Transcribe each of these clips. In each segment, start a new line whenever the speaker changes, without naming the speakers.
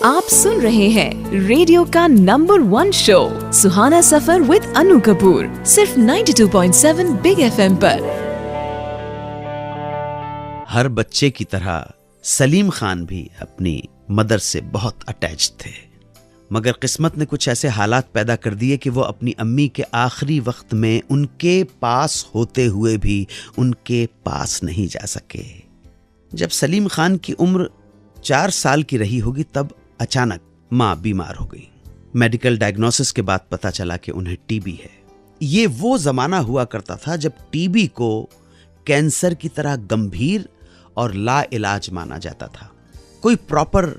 आप सुन रहे हैं रेडियो का number 1 show Suhana Safar with Anu Kapoor, सिर्फ 92.7 बिग एफएम पर।
हर बच्चे की तरह सलीम खान भी अपनी मदर से बहुत अटैच्ड थे, मगर किस्मत ने कुछ ऐसे हालात पैदा कर दिए कि वो अपनी अम्मी के आखिरी वक्त में उनके पास होते हुए भी उनके पास नहीं जा सके। जब सलीम खान की उम्र 4 साल की रही होगी तब अचानक माँ बीमार हो गई। मेडिकल डायग्नोसिस के बाद पता चला कि उन्हें टीबी है। ये वो जमाना हुआ करता था जब टीबी को कैंसर की तरह गंभीर और ला इलाज माना जाता था। कोई प्रॉपर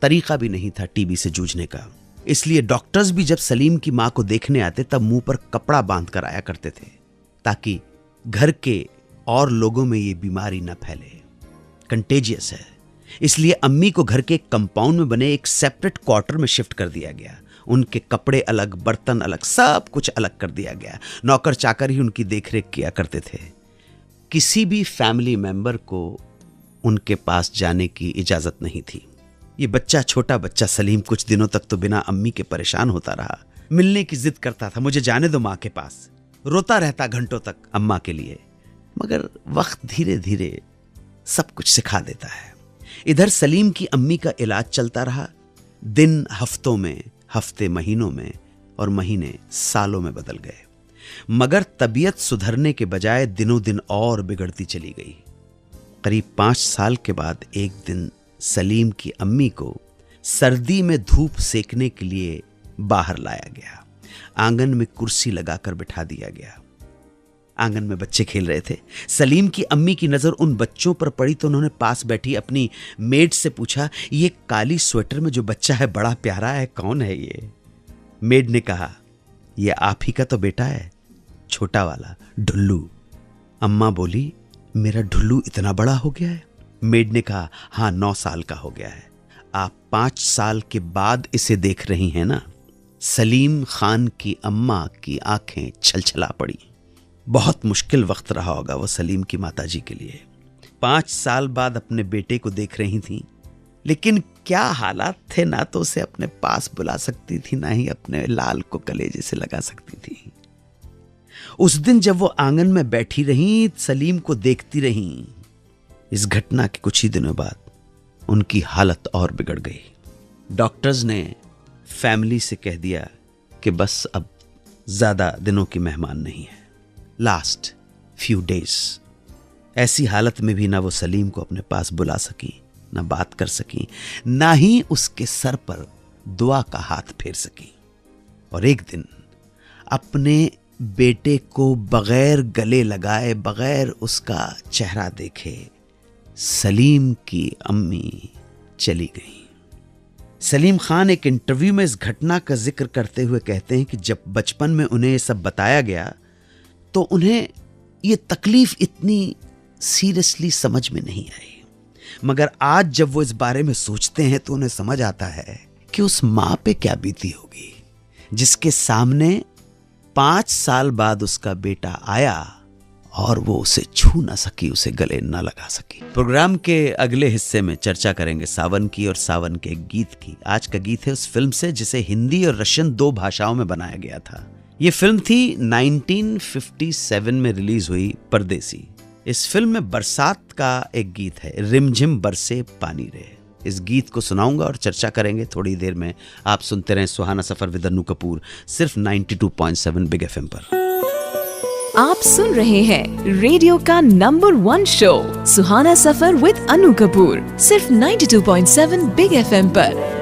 तरीका भी नहीं था टीबी से जूझने का। इसलिए डॉक्टर्स भी जब सलीम की माँ को देखने आते तब मुंह पर कपड़ा बांध कर आया करते थे ताकि घर के और लोगों में ये बीमारी न फैले। कंटेजियस है, इसलिए अम्मी को घर के एक कंपाउंड में बने एक सेपरेट क्वार्टर में शिफ्ट कर दिया गया। उनके कपड़े अलग, बर्तन अलग, सब कुछ अलग कर दिया गया। नौकर चाकर ही उनकी देखरेख किया करते थे। किसी भी फैमिली मेंबर को उनके पास जाने की इजाजत नहीं थी। ये बच्चा, छोटा बच्चा सलीम कुछ दिनों तक तो बिना अम्मी के परेशान होता रहा। मिलने की जिद करता था, मुझे जाने दो माँ के पास। रोता रहता घंटों तक अम्मा के लिए। मगर वक्त धीरे धीरे सब कुछ सिखा देता है। इधर सलीम की अम्मी का इलाज चलता रहा। दिन हफ्तों में, हफ्ते महीनों में और महीने सालों में बदल गए, मगर तबीयत सुधरने के बजाय दिनों दिन और बिगड़ती चली गई। करीब 5 साल के बाद एक दिन सलीम की अम्मी को सर्दी में धूप सेकने के लिए बाहर लाया गया। आंगन में कुर्सी लगाकर बिठा दिया गया। आंगन में बच्चे खेल रहे थे। सलीम की अम्मी की नजर उन बच्चों पर पड़ी तो उन्होंने पास बैठी अपनी मेड से पूछा, ये काली स्वेटर में जो बच्चा है बड़ा प्यारा है, कौन है ये? मेड ने कहा, ये आप ही का तो बेटा है, छोटा वाला ढुल्लू। अम्मा बोली, मेरा ढुल्लू इतना बड़ा हो गया है? मेड ने कहा, हाँ 9 साल का हो गया है। आप 5 साल के बाद इसे देख रही हैं ना? सलीम खान की अम्मा की आंखें छलछला पड़ी। बहुत मुश्किल वक्त रहा होगा वो सलीम की माताजी के लिए। 5 साल बाद अपने बेटे को देख रही थी, लेकिन क्या हालात थे, ना तो उसे अपने पास बुला सकती थी, ना ही अपने लाल को कलेजे से लगा सकती थी। उस दिन जब वो आंगन में बैठी रही, सलीम को देखती रही, इस घटना के कुछ ही दिनों बाद उनकी हालत और बिगड़ गई। डॉक्टर्स ने फैमिली से कह दिया कि बस अब ज्यादा दिनों की मेहमान नहीं है, लास्ट फ्यू डेज। ऐसी हालत में भी ना वो सलीम को अपने पास बुला सकी, ना बात कर सकी, ना ही उसके सर पर दुआ का हाथ फेर सकी। और एक दिन अपने बेटे को बगैर गले लगाए, बगैर उसका चेहरा देखे सलीम की अम्मी चली गई। सलीम खान एक इंटरव्यू में इस घटना का जिक्र करते हुए कहते हैं कि जब बचपन में उन्हें ये सब बताया गया तो उन्हें ये तकलीफ इतनी सीरियसली समझ में नहीं आई, मगर आज जब वो इस बारे में सोचते हैं तो उन्हें समझ आता है कि उस माँ पे क्या बीती होगी जिसके सामने 5 साल बाद उसका बेटा आया और वो उसे छू ना सकी, उसे गले ना लगा सकी। प्रोग्राम के अगले हिस्से में चर्चा करेंगे सावन की और सावन के गीत की। आज का गीत है उस फिल्म से जिसे हिंदी और रशियन 2 भाषाओं में बनाया गया था। ये फिल्म थी 1957 में रिलीज हुई, परदेसी। इस फिल्म में बरसात का एक गीत है, रिमझिम बरसे पानी रे। इस गीत को सुनाऊंगा और चर्चा करेंगे थोड़ी देर में। आप सुनते रहें सुहाना सफर विद अनु कपूर, सिर्फ 92.7 बिग एफएम पर।
आप सुन रहे हैं रेडियो का number 1 show Suhana Safar with Anu Kapoor, सिर्फ 92.7 बिग एफएम पर।